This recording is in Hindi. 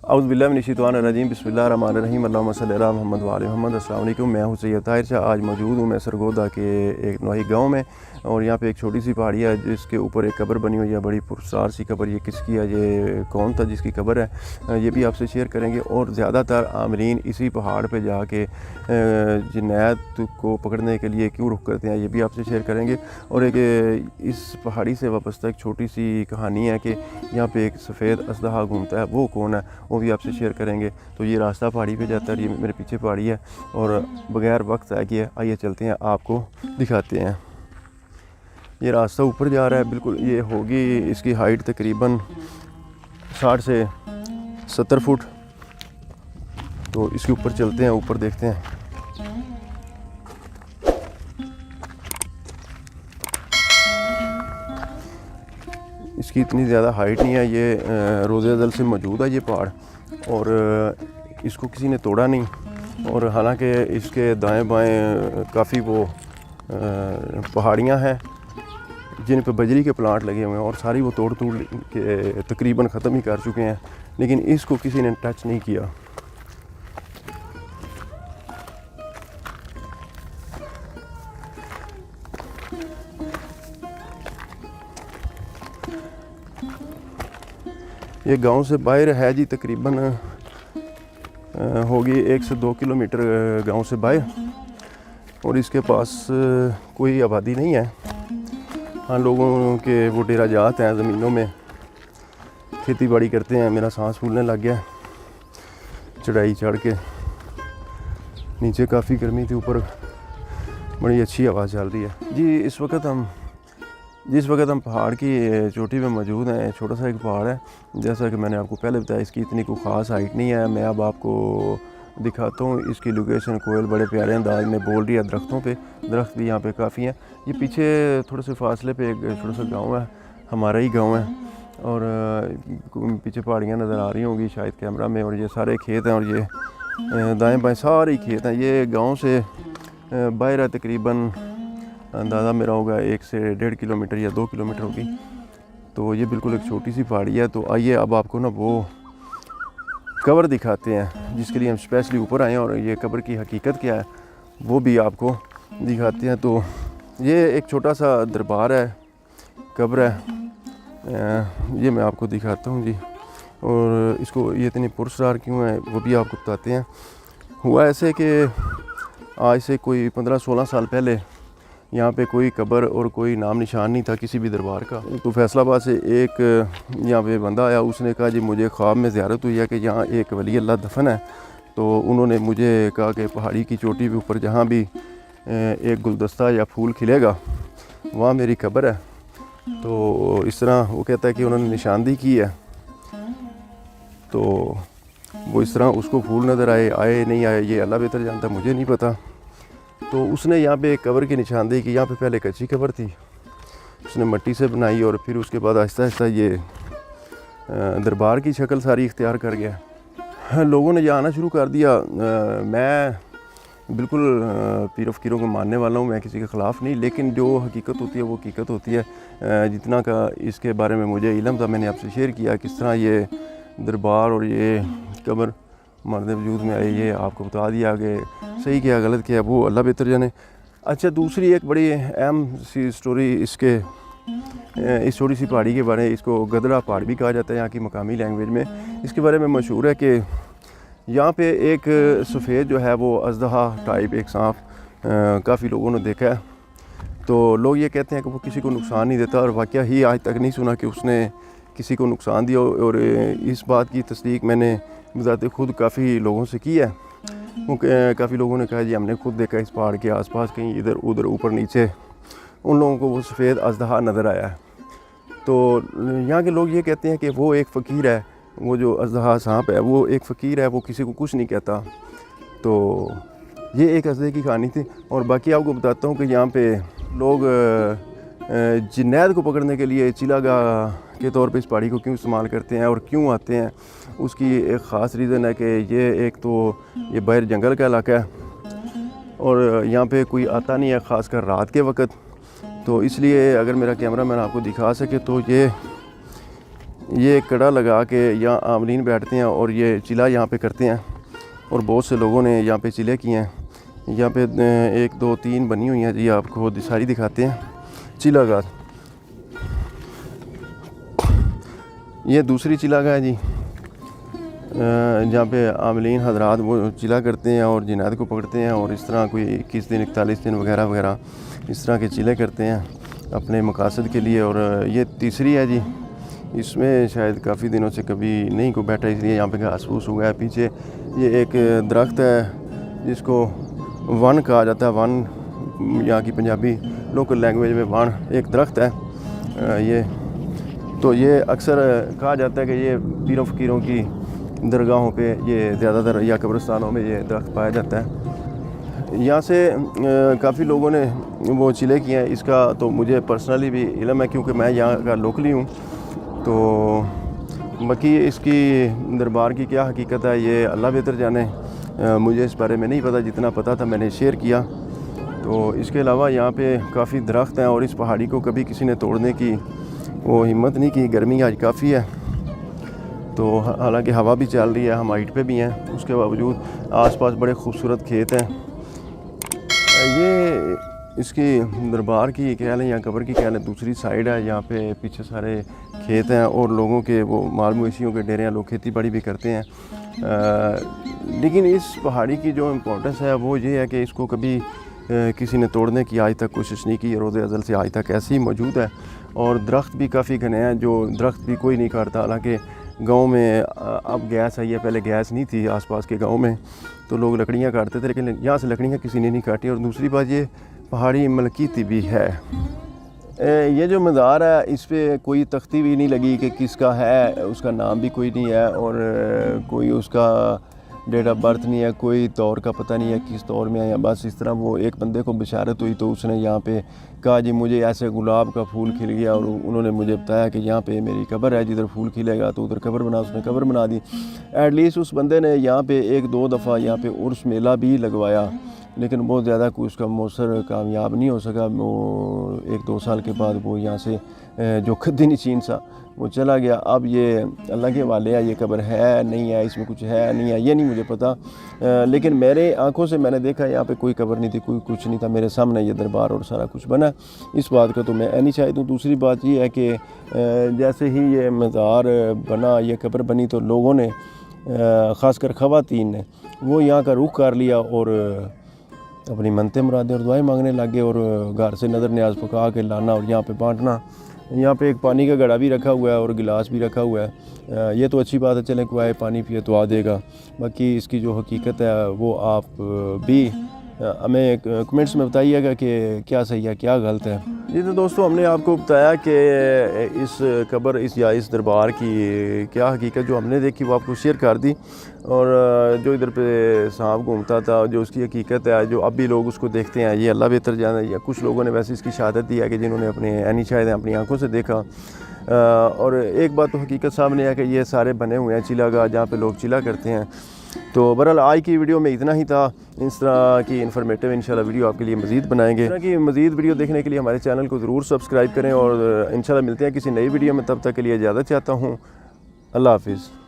औज़ु बिल्लाहि मिनश्शैतानिर्रजीम बिस्मिल्लाहिर्रहमानिर्रहीम अल्लाहुम्मा सल्लि अला मुहम्मद व आले मुहम्मद। अस्सलाम वालेकुम। मैं हूँ सैयद ताहिर शाह। आज मौजूद हूँ मैं सरगोदा के एक नवाही गाँव में, और यहाँ पे एक छोटी सी पहाड़ी है जिसके ऊपर एक कब्र बनी हुई है, बड़ी पुरस्कार सी कब्र। ये किसकी है, ये कौन था जिसकी कब्र है, ये भी आपसे शेयर करेंगे। और ज़्यादातर आमरीन इसी पहाड़ पे जाके जिन्नात को पकड़ने के लिए क्यों रुख करते हैं, ये भी आपसे शेयर करेंगे। और एक इस पहाड़ी से वाबस्ता एक छोटी सी कहानी है कि यहाँ पे एक सफ़ेद अजदहा घूमता है, वो कौन है वो भी आपसे शेयर करेंगे। तो ये रास्ता पहाड़ी पे जाता है, ये मेरे पीछे पहाड़ी है, और बगैर वक्त ज़ाया किए आइए चलते हैं, आपको दिखाते हैं। ये रास्ता ऊपर जा रहा है बिल्कुल। ये होगी, इसकी हाइट तकरीबन 60 से 70 फुट। तो इसके ऊपर चलते हैं, ऊपर देखते हैं। इसकी इतनी ज़्यादा हाइट नहीं है, ये रोज़े अज़ल से मौजूद है ये पहाड़, और इसको किसी ने तोड़ा नहीं। और हालांकि इसके दाएं बाएं काफ़ी वो पहाड़ियाँ हैं जिन पे बजरी के प्लांट लगे हुए हैं, और सारी वो तोड़ के तकरीबन ख़त्म ही कर चुके हैं, लेकिन इसको किसी ने टच नहीं किया। ये गांव से बाहर है जी, तकरीबन होगी 1 से 2 किलोमीटर गांव से बाहर, और इसके पास कोई आबादी नहीं है। हाँ, लोगों के वो डेरा जात हैं, ज़मीनों में खेती बाड़ी करते हैं। मेरा सांस फूलने लग गया चढ़ाई चढ़ के। नीचे काफ़ी गर्मी थी, ऊपर बड़ी अच्छी हवा चल रही है जी। जिस वक्त हम पहाड़ की चोटी पे मौजूद हैं, छोटा सा एक पहाड़ है, जैसा कि मैंने आपको पहले बताया, इसकी इतनी कोई ख़ास हाइट नहीं है। मैं अब आपको दिखाता हूँ इसकी लोकेशन। कोयल बड़े प्यारे अंदाज में बोल रही है दरख्तों पे, दरख्त भी यहाँ पे काफ़ी हैं। ये पीछे थोड़े से फासले पे एक छोटा सा गांव है, हमारा ही गांव है, और पीछे पहाड़ियाँ नज़र आ रही होंगी शायद कैमरा में, और ये सारे खेत हैं, और ये दाएँ बाएँ सारे खेत हैं। ये गाँव से बाहर है, तकरीबन अंदाज़ा मेरा होगा 1 से 1.5 किलोमीटर या 2 किलोमीटर होगी। तो ये बिल्कुल एक छोटी सी पहाड़ी है। तो आइए अब आपको ना वो कब्र दिखाते हैं जिसके लिए हम स्पेशली ऊपर आए हैं, और ये कब्र की हकीकत क्या है वो भी आपको दिखाते हैं। तो ये एक छोटा सा दरबार है, कब्र है, ये मैं आपको दिखाता हूँ जी। और इसको ये इतनी पुरस्कार क्यों है वो भी आपको बताते हैं। हुआ ऐसे कि आज से कोई 15-16 साल पहले यहाँ पे कोई कब्र और कोई नाम निशान नहीं था किसी भी दरबार का। तो फैसलाबाद से एक यहाँ पे बंदा आया, उसने कहा जी मुझे ख्वाब में ज़ियारत हुई है कि यहाँ एक वली अल्लाह दफन है। तो उन्होंने मुझे कहा कि पहाड़ी की चोटी के ऊपर जहाँ भी एक गुलदस्ता या फूल खिलेगा वहाँ मेरी कब्र है। तो इस तरह वो कहता है कि उन्होंने निशानदी की है। तो वो इस तरह उसको फूल नज़र आए नहीं आए ये अल्लाह बेहतर जानता, मुझे नहीं पता। तो उसने यहाँ पे एक कब्र की निशानदेही की। यहाँ पे पहले कच्ची कब्र थी, उसने मिट्टी से बनाई, और फिर उसके बाद आहिस्ता आहिस्ता ये दरबार की शक्ल सारी इख्तियार कर गया। लोगों ने यहाँ आना शुरू कर दिया। मैं बिल्कुल पीर फ़कीरों को मानने वाला हूँ, मैं किसी के ख़िलाफ़ नहीं, लेकिन जो हकीकत होती है वो हकीकत होती है। जितना का इसके बारे में मुझे इल्म था मैंने आपसे शेयर किया, किस तरह ये दरबार और ये कब्र मर्द वजूद में आई, ये आपको बता दिया कि सही क्या गलत क्या वो अल्लाह बेहतर जाने। अच्छा, दूसरी एक बड़ी अहम सी स्टोरी इस छोटी सी पहाड़ी के बारे में, इसको गदरा पहाड़ भी कहा जाता है यहाँ की मकामी लैंग्वेज में। इसके बारे में मशहूर है कि यहाँ पे एक सफ़ेद जो है वो अजदहा टाइप एक सांप काफ़ी लोगों ने देखा है। तो लोग ये कहते हैं कि वो किसी को नुकसान नहीं देता, और वाक़या ही आज तक नहीं सुना कि उसने किसी को नुकसान दिया। और इस बात की तस्दीक मैंने बज़ाते खुद काफ़ी लोगों से की है। काफ़ी लोगों ने कहा जी हमने खुद देखा इस पहाड़ के आसपास कहीं इधर उधर ऊपर नीचे उन लोगों को वो सफ़ेद अजदहा नज़र आया है। तो यहाँ के लोग ये कहते हैं कि वो एक फ़कीर है, वो जो अजदहा सांप है वो एक फ़कीर है, वो किसी को कुछ नहीं कहता। तो ये एक अजदहे की कहानी थी। और बाकी आपको बताता हूँ कि यहाँ पे लोग जिन्नात को पकड़ने के लिए चिलागाह के तौर पे इस पहाड़ी को क्यों इस्तेमाल करते हैं और क्यों आते हैं, उसकी एक ख़ास रीज़न है कि ये एक तो ये बाहर जंगल का इलाका है, और यहाँ पे कोई आता नहीं है ख़ासकर रात के वक्त। तो इसलिए अगर मेरा कैमरा मैन आपको दिखा सके तो ये ये कड़ा लगा के यहाँ आमलीन बैठते हैं और ये चिला यहाँ पे करते हैं। और बहुत से लोगों ने यहाँ पे चिले किए हैं। यहाँ पे 1 2 3 बनी हुई हैं जी, आपको सारी दिखाते हैं। चिलागाह ये दूसरी चिलागाह है जी, जहाँ पे आमलीन हजरात वो चिला करते हैं और जिनात को पकड़ते हैं और इस तरह कोई 21 दिन 41 दिन वगैरह वगैरह इस तरह के चिले करते हैं अपने मकासद के लिए। और ये तीसरी है जी, इसमें शायद काफ़ी दिनों से कभी नहीं को बैठा, इसलिए यहाँ पे घास फूस हो गया है। पीछे ये एक दरख्त है जिसको वन कहा जाता है, वन यहाँ की पंजाबी लोकल लैंग्वेज में वन एक दरख्त है। ये तो ये अक्सर कहा जाता है कि ये पीरों फ़कीरों की दरगाहों पे ये ज़्यादातर या कब्रिस्तानों में ये दरख्त पाया जाता है। यहाँ से काफ़ी लोगों ने वो चिले किए हैं। इसका तो मुझे पर्सनली भी इल्म है क्योंकि मैं यहाँ का लोकली हूँ। तो बाकी इसकी दरबार की क्या हकीकत है ये अल्लाह बेहतर जाने, मुझे इस बारे में नहीं पता, जितना पता था मैंने शेयर किया। तो इसके अलावा यहाँ पे काफ़ी दरख्त हैं और इस पहाड़ी को कभी किसी ने तोड़ने की वो हिम्मत नहीं की। गर्मी आज काफ़ी है, तो हालांकि हवा भी चल रही है, हम हाइट पे भी हैं, उसके बावजूद आसपास बड़े खूबसूरत खेत हैं। ये इसकी दरबार की कह लें या कब्र की कह लें दूसरी साइड है। यहाँ पे पीछे सारे खेत हैं और लोगों के वो माल मवेशियों के डेरे हैं, लोग खेती बाड़ी भी करते हैं। लेकिन इस पहाड़ी की जो इम्पोर्टेंस है वो ये है कि इसको कभी किसी ने तोड़ने की आज तक कोशिश नहीं की, रोज़ अज़ल से आज तक ऐसे ही मौजूद है। और दरख्त भी काफ़ी घने हैं, जो दरख्त भी कोई नहीं काटता। हालांकि गांव में अब गैस आई है, पहले गैस नहीं थी आसपास के गांव में, तो लोग लकड़ियां काटते थे, लेकिन यहाँ से लकड़ियां किसी ने नहीं काटी। और दूसरी बात ये पहाड़ी मलकीती भी है। ये जो मज़ार है इस पर कोई तख्ती भी नहीं लगी कि किसका है, उसका नाम भी कोई नहीं है और कोई उसका डेट ऑफ बर्थ नहीं है, कोई दौर का पता नहीं है किस दौर में है। या बस इस तरह वो एक बंदे को बिशारत हुई तो उसने यहाँ पे कहा जी मुझे ऐसे गुलाब का फूल खिल गया और उन्होंने मुझे बताया कि यहाँ पे मेरी कब्र है, जिधर फूल खिलेगा तो उधर कब्र बना, उसने कब्र बना दी। एटलीस्ट उस बंदे ने यहाँ पे 1 2 दफ़ा यहाँ पे उर्स मेला भी लगवाया, लेकिन बहुत ज़्यादा कोई उसका मौसर कामयाब नहीं हो सका। वो 1 2 साल के बाद वो यहाँ से जो खद्दी नशीन सा वो चला गया। अब ये अल्लाह के हवाले है, ये कब्र है नहीं है, इसमें कुछ है नहीं है ये नहीं मुझे पता, लेकिन मेरे आंखों से मैंने देखा यहाँ पे कोई कब्र नहीं थी, कोई कुछ नहीं था, मेरे सामने ये दरबार और सारा कुछ बना। इस बात का तो मैं नहीं शायद हूँ। दूसरी बात ये है कि जैसे ही ये मज़ार बना, ये कब्र बनी, तो लोगों ने ख़ासकर ख़वातीन ने वो यहाँ का रुख कर लिया और अपनी मनते मुरादें और दुआएं मांगने लगे और घर से नज़र न्याज पका के लाना और यहाँ पे बांटना। यहाँ पे एक पानी का घड़ा भी रखा हुआ है और गिलास भी रखा हुआ है। ये तो अच्छी बात है, चलें कोई आए पानी पिए तो आ देगा। बाकी इसकी जो हकीकत है वो आप भी हमें कमेंट्स में बताइएगा कि क्या सही है क्या गलत है। जी तो दोस्तों, हमने आपको बताया कि इस कब्र इस दरबार की क्या हकीकत जो हमने देखी वो आपको शेयर कर दी। और जो इधर पे सांप घूमता था, जो उसकी हकीकत है, जो अब भी लोग उसको देखते हैं, ये अल्लाह बेहतर जाने। या कुछ लोगों ने वैसे इसकी शहादत दी है कि जिन्होंने अपने शायद अपनी आंखों से देखा। और एक बात तो हकीकत सामने है कि ये सारे बने हुए हैं चिलागाह, जहाँ पे लोग चिला करते हैं। तो बहरहाल आज की वीडियो में इतना ही था। इस तरह की इन्फॉर्मेटिव इंशाल्लाह वीडियो आपके लिए मज़ीद बनाएंगे। इस तरह की मज़ीद वीडियो देखने के लिए हमारे चैनल को ज़रूर सब्सक्राइब करें और इंशाल्लाह मिलते हैं किसी नई वीडियो में। तब तक के लिए इजाज़त चाहता हूँ। अल्लाह हाफिज़।